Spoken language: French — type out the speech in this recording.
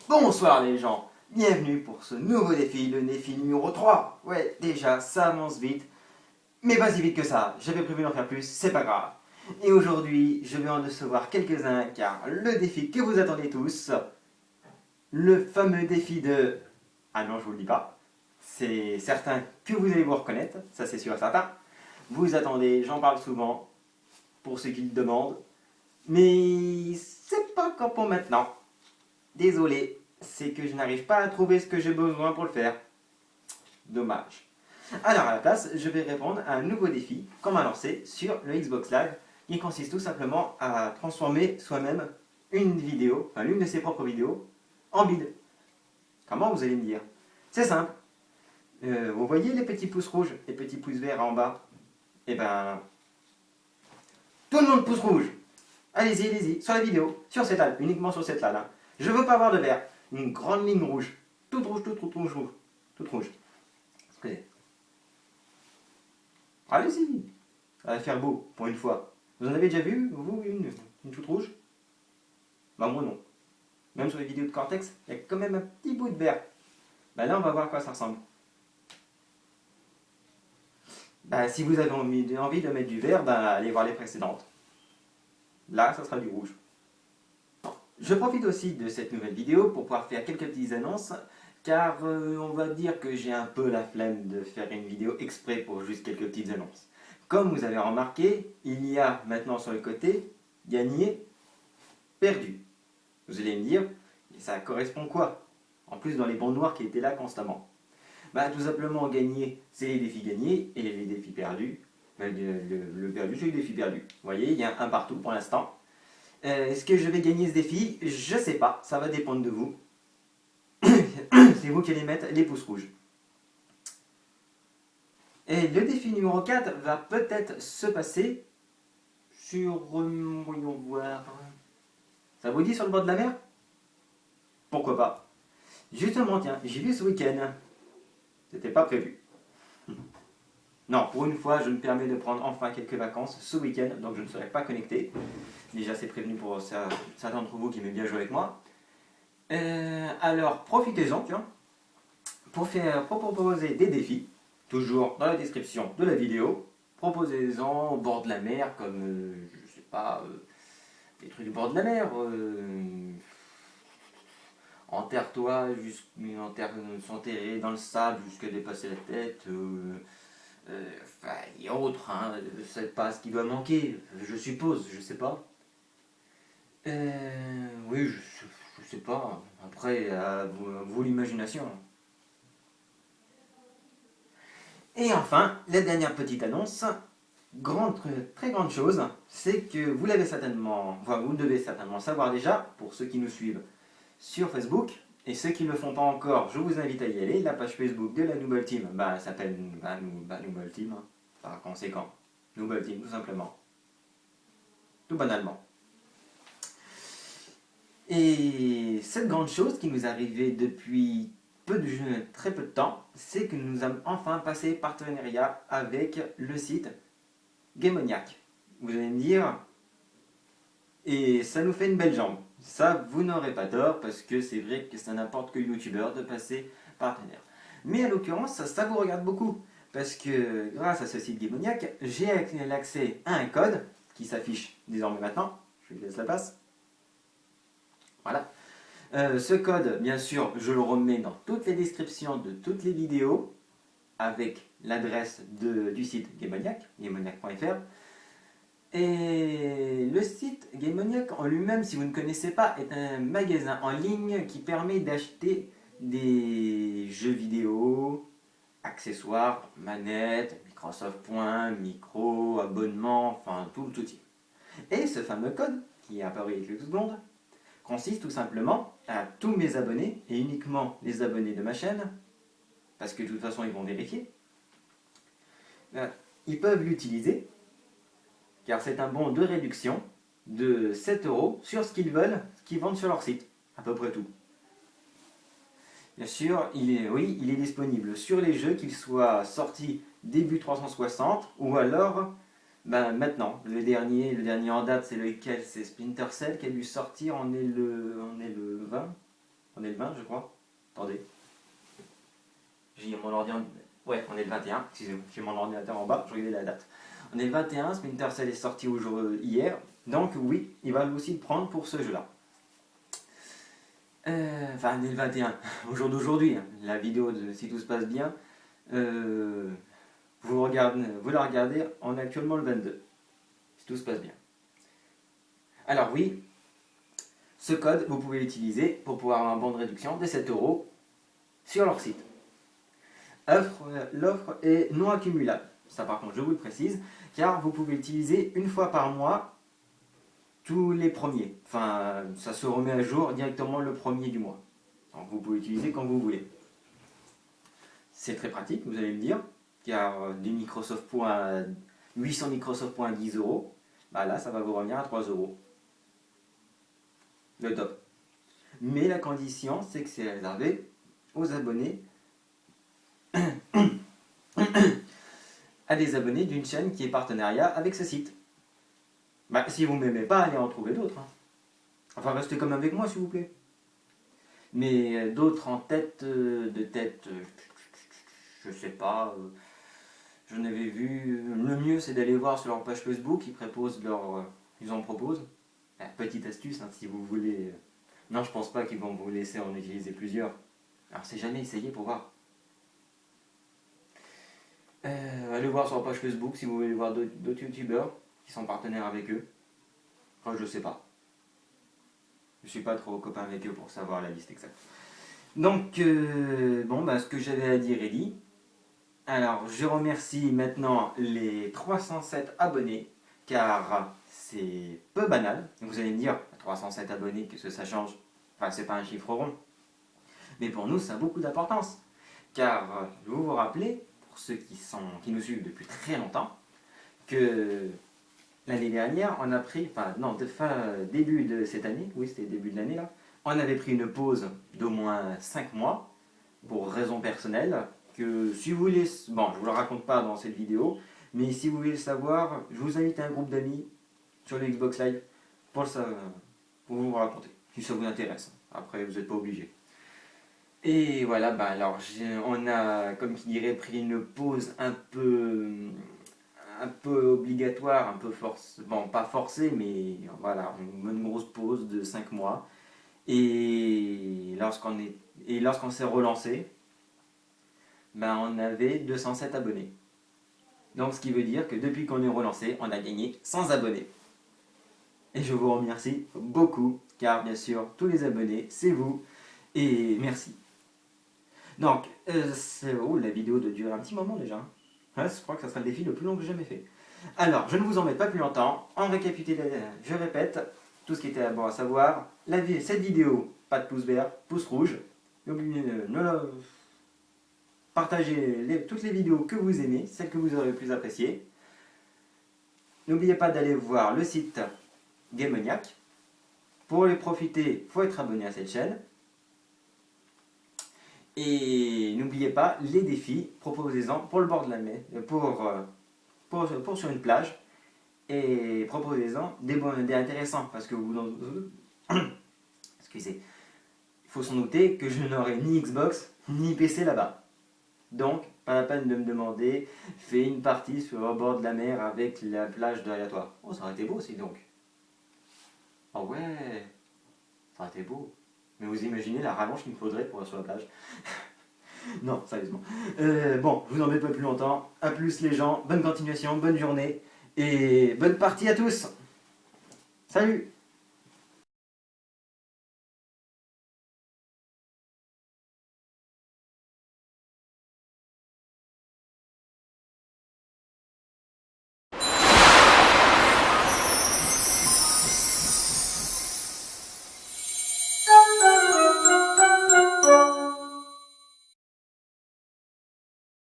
Bonsoir les gens, bienvenue pour ce nouveau défi, le défi numéro 3. Ouais, déjà, ça avance vite, mais pas si vite que ça, j'avais prévu d'en faire plus, c'est pas grave. Et aujourd'hui, je vais en recevoir quelques-uns, car le défi que vous attendez tous, le fameux défi de... Ah non, je vous le dis pas, c'est certain que vous allez vous reconnaître, ça c'est sûr et certain. Vous attendez, j'en parle souvent, pour ceux qui le demandent, mais c'est pas encore pour maintenant. Désolé, c'est que je n'arrive pas à trouver ce que j'ai besoin pour le faire. Dommage. Alors à la place, je vais répondre à un nouveau défi qu'on m'a lancé sur le Xbox Live qui consiste tout simplement à transformer soi-même une vidéo, enfin l'une de ses propres vidéos, en bide. Comment vous allez me dire? C'est simple. Vous voyez les petits pouces rouges, les petits pouces verts en bas? Eh ben, tout le monde pouce rouge. Allez-y, allez-y, sur la vidéo, sur cette table, uniquement sur cette table. Hein. Je veux pas voir de vert. Une grande ligne rouge. Toute rouge, toute rouge, toute rouge. Toute rouge. Excusez. Allez-y. Ça va faire beau, pour une fois. Vous en avez déjà vu, vous, une toute rouge? Bah moi non. Même sur les vidéos de Cortex, il y a quand même un petit bout de vert. Bah là, on va voir à quoi ça ressemble. Bah si vous avez envie de mettre du vert, bah allez voir les précédentes. Là, ça sera du rouge. Je profite aussi de cette nouvelle vidéo pour pouvoir faire quelques petites annonces, car on va dire que j'ai un peu la flemme de faire une vidéo exprès pour juste quelques petites annonces. Comme vous avez remarqué, il y a maintenant sur le côté gagné, perdu. Vous allez me dire, ça correspond quoi? En plus dans les bandes noires qui étaient là constamment. Bah tout simplement gagner, c'est les défis gagnés, et les défis perdus, le perdu c'est les défis perdus. Vous voyez, il y a un partout pour l'instant. Est-ce que je vais gagner ce défi? Je sais pas, ça va dépendre de vous. C'est vous qui allez mettre les pouces rouges. Et le défi numéro 4 va peut-être se passer sur... voyons voir... Ça vous dit sur le bord de la mer? Pourquoi pas? Justement, tiens, j'ai vu ce week-end. C'était pas prévu. Non, pour une fois, je me permets de prendre enfin quelques vacances ce week-end, donc je ne serai pas connecté. Déjà, c'est prévenu pour certains d'entre vous qui aiment bien jouer avec moi. Alors, profitez-en, tiens, pour proposer des défis, toujours dans la description de la vidéo. Proposez-en au bord de la mer, comme, je sais pas, des trucs au bord de la mer. Enterre-toi, s'enterrer dans le sable jusqu'à dépasser la tête. Enfin, et autres, hein, je sais pas ce qui doit manquer, je suppose, je sais pas. Oui, je sais pas. Après, à vous l'imagination. Et enfin, la dernière petite annonce, très grande chose, c'est que vous l'avez certainement, enfin vous devez certainement savoir déjà, pour ceux qui nous suivent sur Facebook, et ceux qui ne le font pas encore, je vous invite à y aller, la page Facebook de la Nouvelle Team, bah, s'appelle Nouvelle Team, hein, par conséquent, Nouvelle Team tout simplement, tout banalement. Et cette grande chose qui nous est arrivée depuis très peu de temps, c'est que nous avons enfin passé partenariat avec le site Gamoniac. Vous allez me dire, et ça nous fait une belle jambe. Ça, vous n'aurez pas tort, parce que c'est vrai que c'est n'importe quel youtubeur de passer partenaire. Mais à l'occurrence, ça vous regarde beaucoup. Parce que grâce à ce site Gamoniac, j'ai l'accès à un code qui s'affiche désormais maintenant. Je vous laisse la place. Voilà. Ce code, bien sûr, je le remets dans toutes les descriptions de toutes les vidéos avec l'adresse du site Gamoniac, gamoniac.fr. Et le site Gamoniac en lui-même, si vous ne connaissez pas, est un magasin en ligne qui permet d'acheter des jeux vidéo, accessoires, manettes, Microsoft Points, micro, abonnements, enfin tout le tout type. Et ce fameux code, qui est apparu il y a quelques secondes, consiste tout simplement à tous mes abonnés, et uniquement les abonnés de ma chaîne, parce que de toute façon ils vont vérifier, ils peuvent l'utiliser, car c'est un bon de réduction de 7 € sur ce qu'ils veulent, ce qu'ils vendent sur leur site, à peu près tout. Bien sûr, il est disponible sur les jeux, qu'ils soient sortis début 360, ou alors maintenant. Le dernier en date, c'est lequel? C'est Splinter Cell qui a dû sortir, on est le 20. On est le 20, je crois. Attendez. J'ai mon ordinateur. Ouais, on est le 21. Excusez-moi, j'ai mon ordinateur en bas, je regardais la date. On est le 21, Splinter Cell est sorti hier. Donc oui, il va aussi le prendre pour ce jeu-là. Enfin, on est le 21, au jour d'aujourd'hui. Hein. La vidéo, si tout se passe bien, vous la regardez, on est actuellement le 22. Si tout se passe bien. Alors oui, ce code, vous pouvez l'utiliser pour pouvoir avoir un bon de réduction de 7 € sur leur site. L'offre est non accumulable. Ça par contre, je vous le précise, car vous pouvez l'utiliser une fois par mois, tous les premiers. Enfin, ça se remet à jour directement le premier du mois. Donc vous pouvez l'utiliser quand vous voulez. C'est très pratique, vous allez me dire, car du Microsoft Point, 800 Microsoft Points à 10 €, bah là, ça va vous revenir à 3 €. Le top. Mais la condition, c'est que c'est réservé aux abonnés, à des abonnés d'une chaîne qui est partenariat avec ce site. Bah, si vous ne m'aimez pas, allez en trouver d'autres. Hein. Enfin, restez comme avec moi, s'il vous plaît. Mais d'autres en tête, je sais pas. J'en avais vu. Le mieux, c'est d'aller voir sur leur page Facebook. Ils en proposent. Petite astuce, hein, si vous voulez. Non, je pense pas qu'ils vont vous laisser en utiliser plusieurs. Alors, c'est jamais essayé pour voir. Allez voir sur leur page Facebook si vous voulez voir d'autres youtubeurs qui sont partenaires avec eux. Enfin, je sais pas. Je suis pas trop copain avec eux pour savoir la liste exacte. Donc, ce que j'avais à dire est dit. Alors, je remercie maintenant les 307 abonnés, car c'est peu banal. Vous allez me dire, 307 abonnés, qu'est-ce que ça change? Enfin, c'est pas un chiffre rond. Mais pour nous, ça a beaucoup d'importance. Car, vous vous rappelez, pour ceux qui nous suivent depuis très longtemps, que l'année dernière, on a pris, début de cette année, oui, c'était début de l'année là, on avait pris une pause d'au moins 5 mois, pour raisons personnelles, que si vous voulez, bon, je ne vous le raconte pas dans cette vidéo, mais si vous voulez le savoir, je vous invite à un groupe d'amis sur le Xbox Live pour vous raconter, si ça vous intéresse. Après, vous n'êtes pas obligé. Et voilà, on a, comme qui dirait, pris une pause un peu obligatoire, un peu pas forcée, mais voilà, une grosse pause de 5 mois. Et lorsqu'on s'est relancé, on avait 207 abonnés. Donc ce qui veut dire que depuis qu'on est relancé, on a gagné 100 abonnés. Et je vous remercie beaucoup, car bien sûr, tous les abonnés, c'est vous. Et merci. Donc, la vidéo doit durer un petit moment déjà. Ouais, je crois que ça sera le défi le plus long que j'ai jamais fait. Alors, je ne vous embête pas plus longtemps. En récapitulant, je répète tout ce qui était bon à savoir. Cette vidéo, pas de pouce vert, pouce rouge. Partagez toutes les vidéos que vous aimez, celles que vous aurez le plus appréciées. N'oubliez pas d'aller voir le site Gamoniac. Pour les profiter, il faut être abonné à cette chaîne. Et n'oubliez pas les défis, proposez-en pour le bord de la mer, pour sur une plage. Et proposez-en des intéressants, parce que excusez, il faut s'en douter que je n'aurai ni Xbox ni PC là-bas. Donc, pas la peine de me demander, fais une partie sur le bord de la mer avec la plage derrière toi. Oh, ça aurait été beau aussi donc. Oh ouais, ça aurait été beau. Mais vous imaginez la rallonge qu'il me faudrait pour aller sur la plage? Non, sérieusement. Bon, je vous embête pas plus longtemps. A plus les gens, bonne continuation, bonne journée et bonne partie à tous. Salut!